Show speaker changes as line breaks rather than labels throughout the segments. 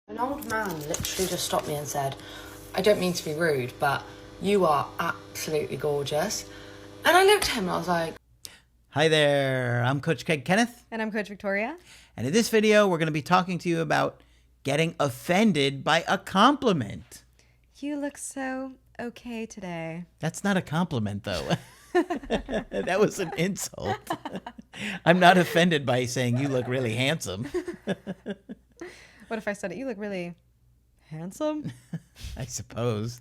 An old man literally just stopped me and said, I don't mean to be rude, but you are absolutely gorgeous. And I looked at him and I was like,
Hi there, I'm Coach Kenneth.
And I'm Coach Victoria.
And in this video, we're going to be talking to you about getting offended by a compliment.
You look so okay today.
That's not a compliment, though. That was an insult. I'm not offended by saying you look really handsome.
What if I said it? You look really handsome.
I suppose.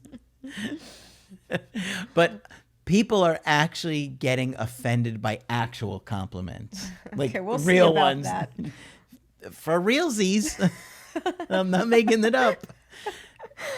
But people are actually getting offended by actual compliments. Like
Okay, we'll see
real
about
ones.
that.
For realsies. I'm not making it up.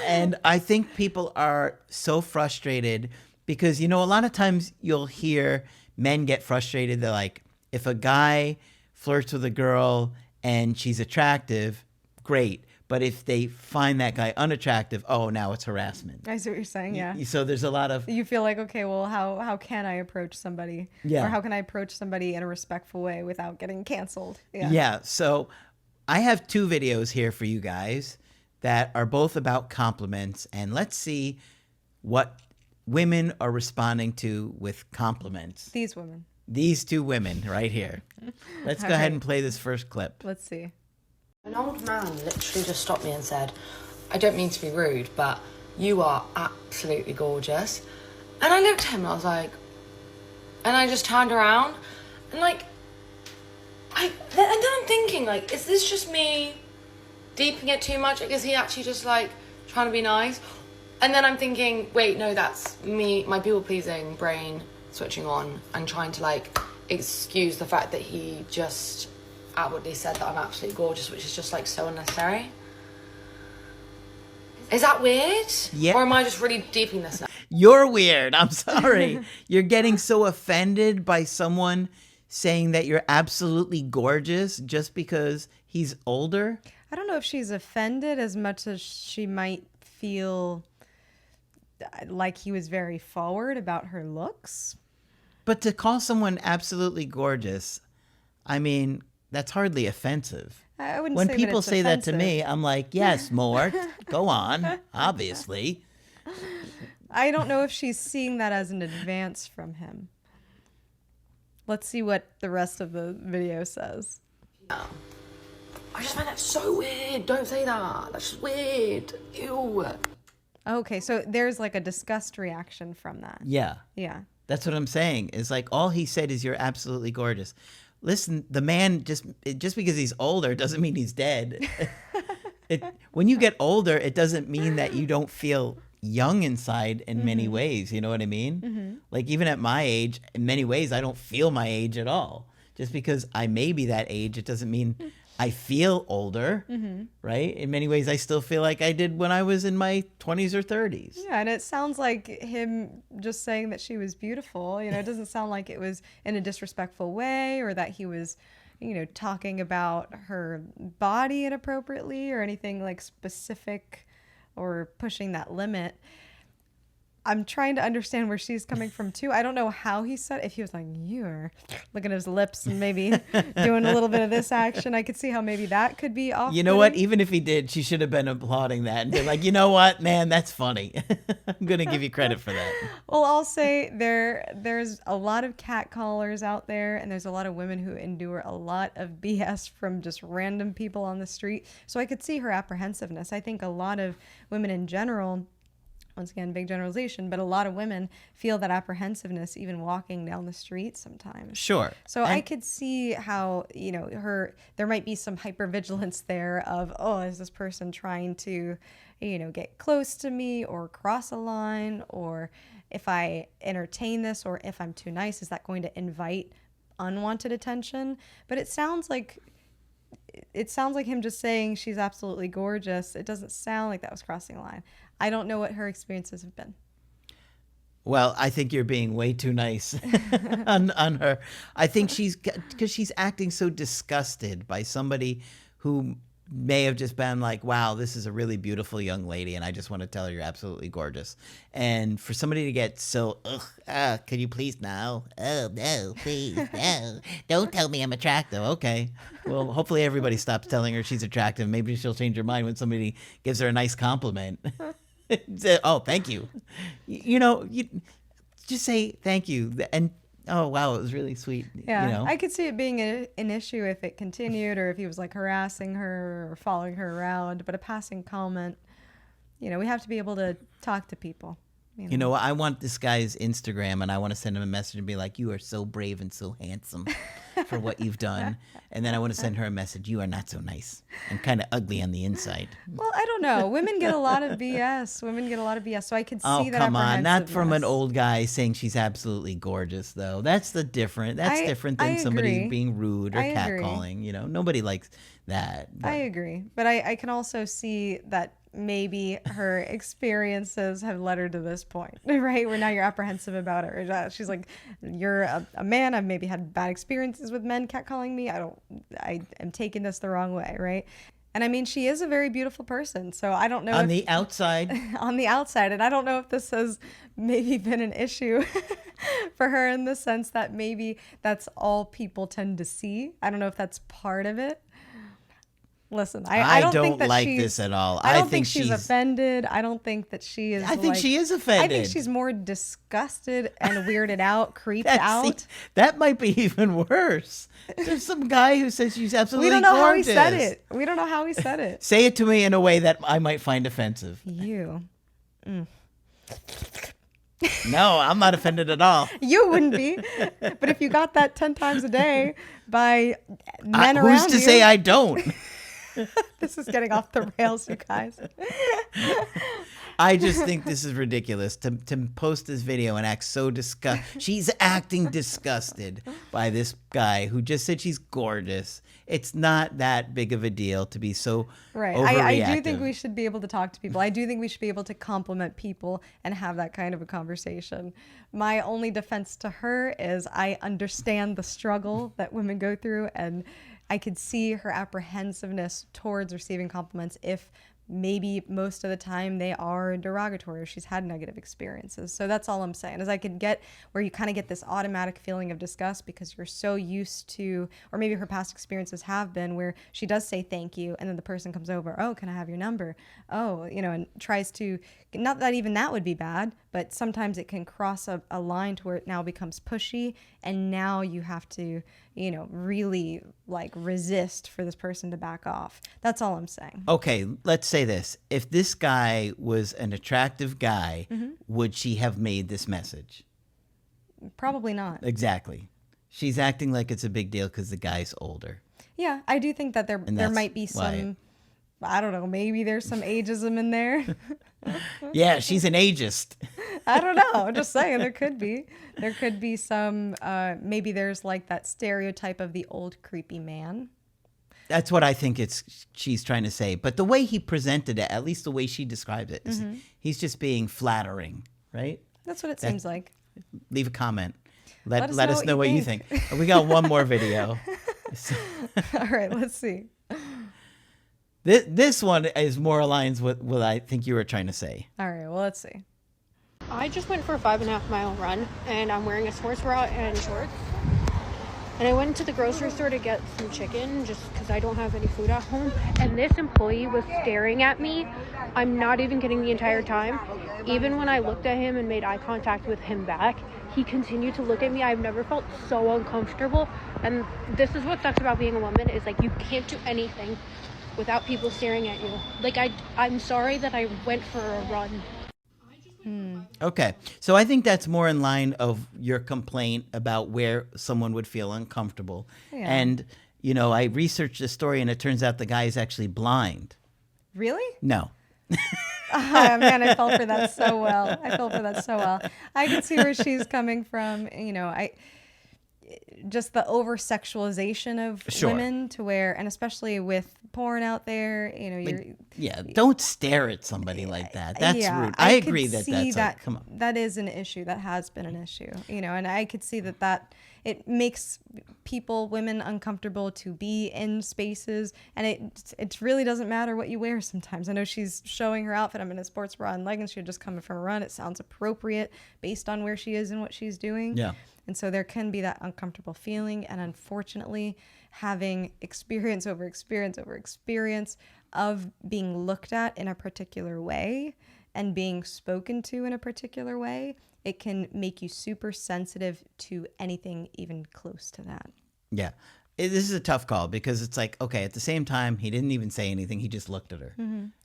And I think people are so frustrated because, you know, a lot of times you'll hear men get frustrated. They're like, if a guy flirts with a girl and she's attractive, great. But if they find that guy unattractive, oh, now it's harassment.
I see what you're saying, yeah.
So there's a lot of...
You feel like, okay, well, how can I approach somebody?
Yeah.
Or how can I approach somebody in a respectful way without getting canceled?
Yeah. So I have two videos here for you guys that are both about compliments. And let's see what women are responding to with compliments.
These women.
These two women right here. Let's go ahead and play this first clip.
Let's see.
an old man literally just stopped me and said, I don't mean to be rude, but you are absolutely gorgeous. And I looked at him and I was like, and I just turned around and like, and then I'm thinking like, is this just me deeping it too much? Like, is he actually just like trying to be nice? And then I'm thinking, wait, no, that's me, my people-pleasing brain switching on and trying to like excuse the fact that he just outwardly said that I'm absolutely gorgeous, which is just like so unnecessary. Is that weird?
Yeah.
Or am I just really deeping this now?
You're weird. I'm sorry. You're getting so offended by someone saying that you're absolutely gorgeous just because he's older.
I don't know if she's offended as much as she might feel like he was very forward about her looks.
But to call someone absolutely gorgeous, I mean, that's hardly offensive.
I wouldn't
When
say
people
that it's
say that to
offensive.
me, I'm like, yes, more. Go on, obviously.
I don't know if she's seeing that as an advance from him. Let's see what the rest of the video says.
I just find that so weird. Don't say that. That's just weird. Ew.
Okay, so there's like a disgust reaction from that.
Yeah,
Yeah.
that's what I'm saying. Is like all he said is you're absolutely gorgeous. Listen, the man just because he's older doesn't mean he's dead. When you get older, it doesn't mean that you don't feel young inside in many ways. You know what I mean?
Mm-hmm.
Like even at my age, in many ways, I don't feel my age at all. Just because I may be that age, it doesn't mean I feel older, right? In many ways, I still feel like I did when I was in my 20s or 30s.
Yeah, and it sounds like him just saying that she was beautiful. You know, it doesn't sound like it was in a disrespectful way or that he was, you know, talking about her body inappropriately or anything like specific or pushing that limit. I'm trying to understand where she's coming from too. I don't know how he said, if he was like, you're looking at his lips and maybe doing a little bit of this action. I could see how maybe that could be off.
You know what? Even if he did, she should have been applauding that and been like, you know what, man, that's funny. I'm going to give you credit for that.
Well, I'll say there's a lot of catcallers out there, and there's a lot of women who endure a lot of BS from just random people on the street. So I could see her apprehensiveness. I think a lot of women in general, once again, big generalization, but a lot of women feel that apprehensiveness even walking down the street sometimes.
Sure.
So I could see how, you know, there might be some hypervigilance there of, oh, is this person trying to, you know, get close to me or cross a line, or if I entertain this or if I'm too nice, is that going to invite unwanted attention? But it sounds like him just saying she's absolutely gorgeous. It doesn't sound like that was crossing a line. I don't know what her experiences have been.
Well, I think you're being way too nice on her. I think because she's acting so disgusted by somebody who may have just been like, wow, this is a really beautiful young lady, and I just want to tell her you're absolutely gorgeous. And for somebody to get so, can you please no? Oh, no, please, no. Don't tell me I'm attractive. Okay. Well, hopefully everybody stops telling her she's attractive. Maybe she'll change her mind when somebody gives her a nice compliment. Oh, thank you. You just say thank you. And oh, wow, it was really sweet.
Yeah, I could see it being an issue if it continued or if he was like harassing her or following her around. But a passing comment, we have to be able to talk to people.
You know, I want this guy's Instagram, and I want to send him a message and be like, you are so brave and so handsome for what you've done. And then I want to send her a message, you are not so nice and kind of ugly on the inside.
Well, I don't know. Women get a lot of BS. So I could see that.
Oh, come on. Not from an old guy saying she's absolutely gorgeous, though. That's different than somebody being rude or catcalling. Nobody likes that. But.
I agree. But I can also see that maybe her experiences have led her to this point, right? Where now you're apprehensive about it. Or she's like, you're a man. I've maybe had bad experiences with men catcalling me. I am taking this the wrong way, right? And I mean, she is a very beautiful person. So I don't know.
On the outside.
On the outside. And I don't know if this has maybe been an issue for her in the sense that maybe that's all people tend to see. I don't know if that's part of it. Listen, I don't think that
like this at all.
I don't think she's offended. I don't think that she is.
I think she is offended.
I think she's more disgusted and weirded out, creeped out.
See, that might be even worse. There's some guy who says she's absolutely gorgeous.
We don't know how he said it. We don't know how he said it.
Say it to me in a way that I might find offensive.
You.
No, I'm not offended at all.
You wouldn't be. But if you got that 10 times a day by men around you.
Who's to say I don't?
This is getting off the rails, you guys.
I just think this is ridiculous to post this video and act so disgusted. She's acting disgusted by this guy who just said she's gorgeous. It's not that big of a deal to be so
right.
overreactive.
I do think we should be able to talk to people. I do think we should be able to compliment people and have that kind of a conversation. My only defense to her is I understand the struggle that women go through, and I could see her apprehensiveness towards receiving compliments if maybe most of the time they are derogatory or she's had negative experiences. So that's all I'm saying, is I could get where you kind of get this automatic feeling of disgust because you're so used to, or maybe her past experiences have been where she does say thank you and then the person comes over, oh, can I have your number? Oh, and tries to, not that even that would be bad, but sometimes it can cross a line to where it now becomes pushy, and now you have to, really like resist for this person to back off. That's all I'm saying.
Okay, let's say this. If this guy was an attractive guy, would she have made this message?
Probably not.
Exactly. She's acting like it's a big deal because the guy's older.
Yeah, I do think that there might be some, I don't know, maybe there's some ageism in there.
Yeah, she's an ageist.
I don't know. I'm just saying there could be some, maybe there's like that stereotype of the old creepy man.
That's what I think she's trying to say. But the way he presented it, at least the way she describes it, is he's just being flattering, right?
That's what it seems like.
Leave a comment. Let us know what you think. We got one more video.
All right, let's see.
This one is more aligns with what I think you were trying to say.
All right, well, let's see.
I just went for a 5.5 mile run, and I'm wearing a sports bra and shorts. And I went to the grocery store to get some chicken just because I don't have any food at home. And this employee was staring at me. I'm not even kidding, the entire time. Even when I looked at him and made eye contact with him back, he continued to look at me. I've never felt so uncomfortable. And this is what sucks about being a woman, is like you can't do anything without people staring at you. Like I'm sorry that I went for a run.
Okay, so I think that's more in line of your complaint about where someone would feel uncomfortable. Yeah. And, I researched the story, and it turns out the guy is actually blind.
Really?
No.
Oh, man, I fell for that so well. I can see where she's coming from. just the over sexualization of
Sure.
women to where, and especially with porn out there,
Yeah, don't stare at somebody like that. That's rude. I
could
agree that
see
that's like, come on.
that is an issue. That has been an issue, and I could see that it makes women uncomfortable to be in spaces, and it really doesn't matter what you wear sometimes. I know she's showing her outfit. I'm in a sports bra and leggings. She's just coming from a run. It sounds appropriate based on where she is and what she's doing.
Yeah.
And so there can be that uncomfortable feeling. And unfortunately, having experience over experience over experience of being looked at in a particular way and being spoken to in a particular way, it can make you super sensitive to anything even close to that.
Yeah. This is a tough call because it's like, okay, at the same time, he didn't even say anything. He just looked at her.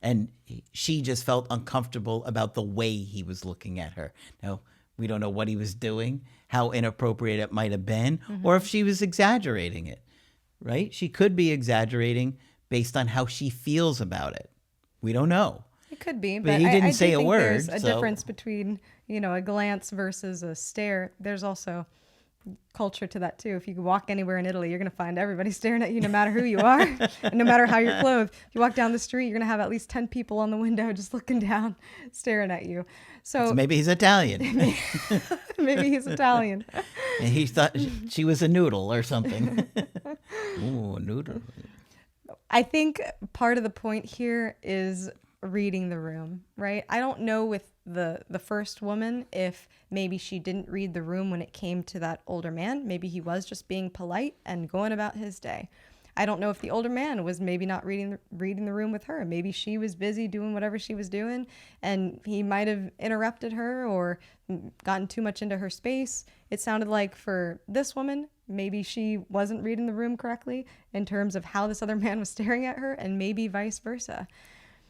And she just felt uncomfortable about the way he was looking at her. Now, we don't know what he was doing, how inappropriate it might have been, or if she was exaggerating it, right? She could be exaggerating based on how she feels about it. We don't know.
It could be,
But
but
he didn't
I
say
do
a
think
word,
there's a
so-
difference between, a glance versus a stare. There's also culture to that too. If you walk anywhere in Italy, you're going to find everybody staring at you no matter who you are, and no matter how you're clothed. If you walk down the street, you're going to have at least 10 people on the window just looking down, staring at you. So
Maybe he's Italian.
maybe he's Italian.
And he thought she was a noodle or something. Ooh, a noodle.
I think part of the point here is reading the room, right? I don't know with the first woman if maybe she didn't read the room when it came to that older man. Maybe he was just being polite and going about his day. I don't know if the older man was maybe not reading the room with her. Maybe she was busy doing whatever she was doing, and he might have interrupted her or gotten too much into her space. It sounded like for this woman, maybe she wasn't reading the room correctly in terms of how this other man was staring at her, and maybe vice versa.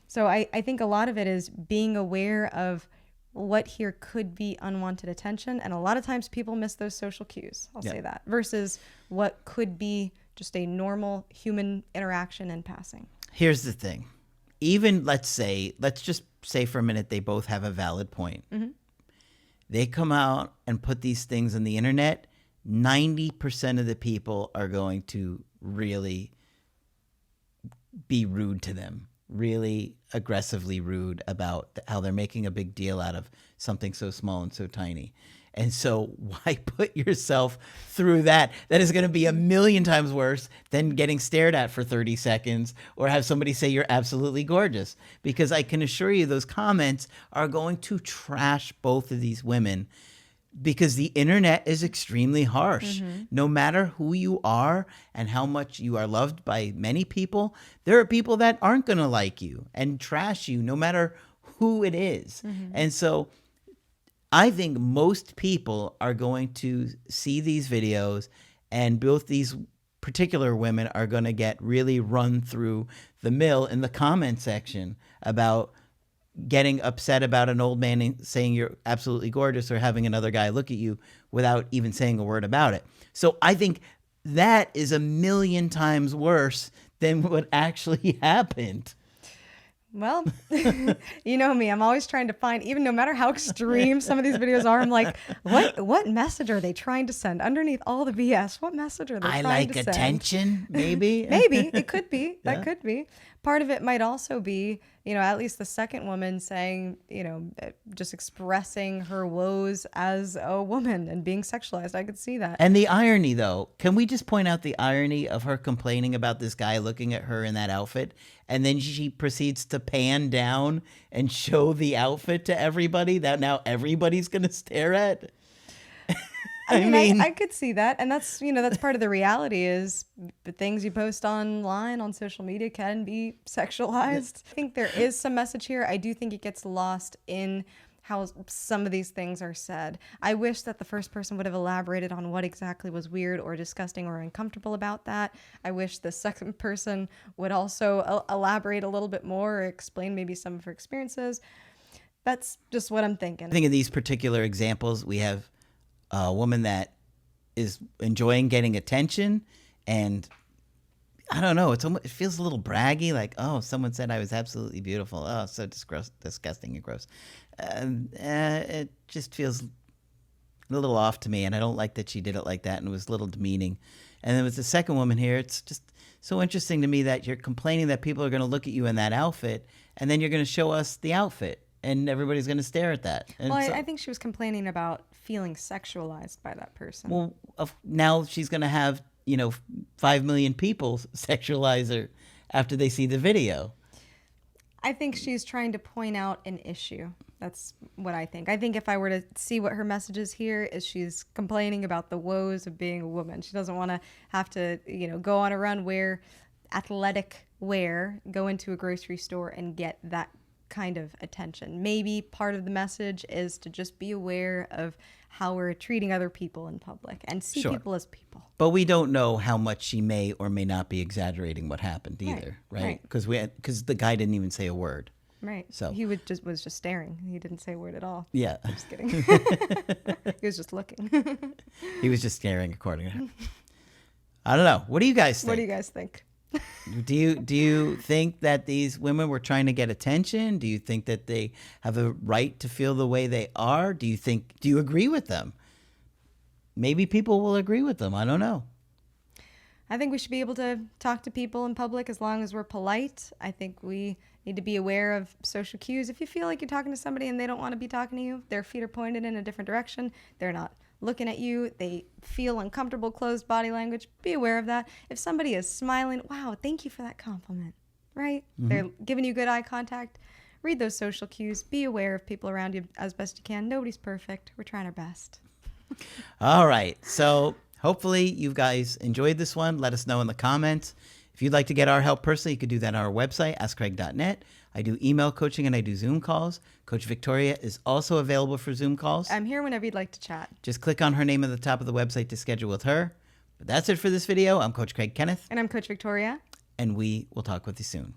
So I think a lot of it is being aware of what here could be unwanted attention. And a lot of times people miss those social cues, I'll say that, versus what could be just a normal human interaction in passing.
Here's the thing. Even let's just say for a minute they both have a valid point. They come out and put these things on the internet, 90% of the people are going to really be rude to them, really aggressively rude about how they're making a big deal out of something so small and so tiny. And so why put yourself through that? That is going to be a million times worse than getting stared at for 30 seconds or have somebody say you're absolutely gorgeous. Because I can assure you those comments are going to trash both of these women because the internet is extremely harsh. No matter who you are and how much you are loved by many people, there are people that aren't going to like you and trash you no matter who it is. And so I think most people are going to see these videos, and both these particular women are going to get really run through the mill in the comment section about getting upset about an old man saying you're absolutely gorgeous or having another guy look at you without even saying a word about it. So I think that is a million times worse than what actually happened.
Well, you know me, I'm always trying to find, even no matter how extreme some of these videos are, I'm like, what message are they trying to send underneath all the BS? What message are they
I
trying
like
to send?
attention, maybe.
Maybe it could be. That
Yeah.
could be. Part of it might also be, at least the second woman saying, just expressing her woes as a woman and being sexualized. I could see that.
And the irony, though, can we just point out the irony of her complaining about this guy looking at her in that outfit? And then she proceeds to pan down and show the outfit to everybody that now everybody's going to stare at.
I mean, I could see that. And that's, that's part of the reality is the things you post online on social media can be sexualized. I think there is some message here. I do think it gets lost in how some of these things are said. I wish that the first person would have elaborated on what exactly was weird or disgusting or uncomfortable about that. I wish the second person would also elaborate a little bit more or explain maybe some of her experiences. That's just what I'm thinking.
I think in these particular examples, we have a woman that is enjoying getting attention, and I don't know, it feels a little braggy, like, oh, someone said I was absolutely beautiful. Oh, so disgusting and gross. It just feels a little off to me, and I don't like that she did it like that, and it was a little demeaning. And there was the second woman here. It's just so interesting to me that you're complaining that people are going to look at you in that outfit, and then you're going to show us the outfit, and everybody's going to stare at that. And
Well, I think she was complaining about feeling sexualized by that person.
well, now she's going to have, 5 million people sexualize her after they see the video.
I think she's trying to point out an issue. That's what I think. I think if I were to see what her message is here, is she's complaining about the woes of being a woman. She doesn't want to have to, go on a run, wear athletic wear, go into a grocery store and get that kind of attention. Maybe part of the message is to just be aware of how we're treating other people in public and see
Sure.
people as people.
But we don't know how much she may or may not be exaggerating what happened either, right?
right.
Because the guy didn't even say a word.
Right.
So-
he was just staring. He didn't say a word at all.
Yeah.
Just kidding. He was just looking.
He was just staring accordingly. I don't know. What do you guys think?
What do you guys think?
Do you think that these women were trying to get attention? Do you think that they have a right to feel the way they are? Do you agree with them? Maybe people will agree with them. I don't know.
I think we should be able to talk to people in public as long as we're polite. I think we need to be aware of social cues. If you feel like you're talking to somebody and they don't want to be talking to you, their feet are pointed in a different direction, they're not looking at you, they feel uncomfortable, closed body language, be aware of that. If somebody is smiling, wow, thank you for that compliment, right? They're giving you good eye contact. Read those social cues. Be aware of people around you as best you can. Nobody's perfect. We're trying our best.
All right. So hopefully you guys enjoyed this one. Let us know in the comments. If you'd like to get our help personally, you could do that on our website, askcraig.net. I do email coaching and I do Zoom calls. Coach Victoria is also available for Zoom calls.
I'm here whenever you'd like to chat.
Just click on her name at the top of the website to schedule with her. But that's it for this video. I'm Coach Craig Kenneth,
And I'm Coach Victoria.
and we will talk with you soon.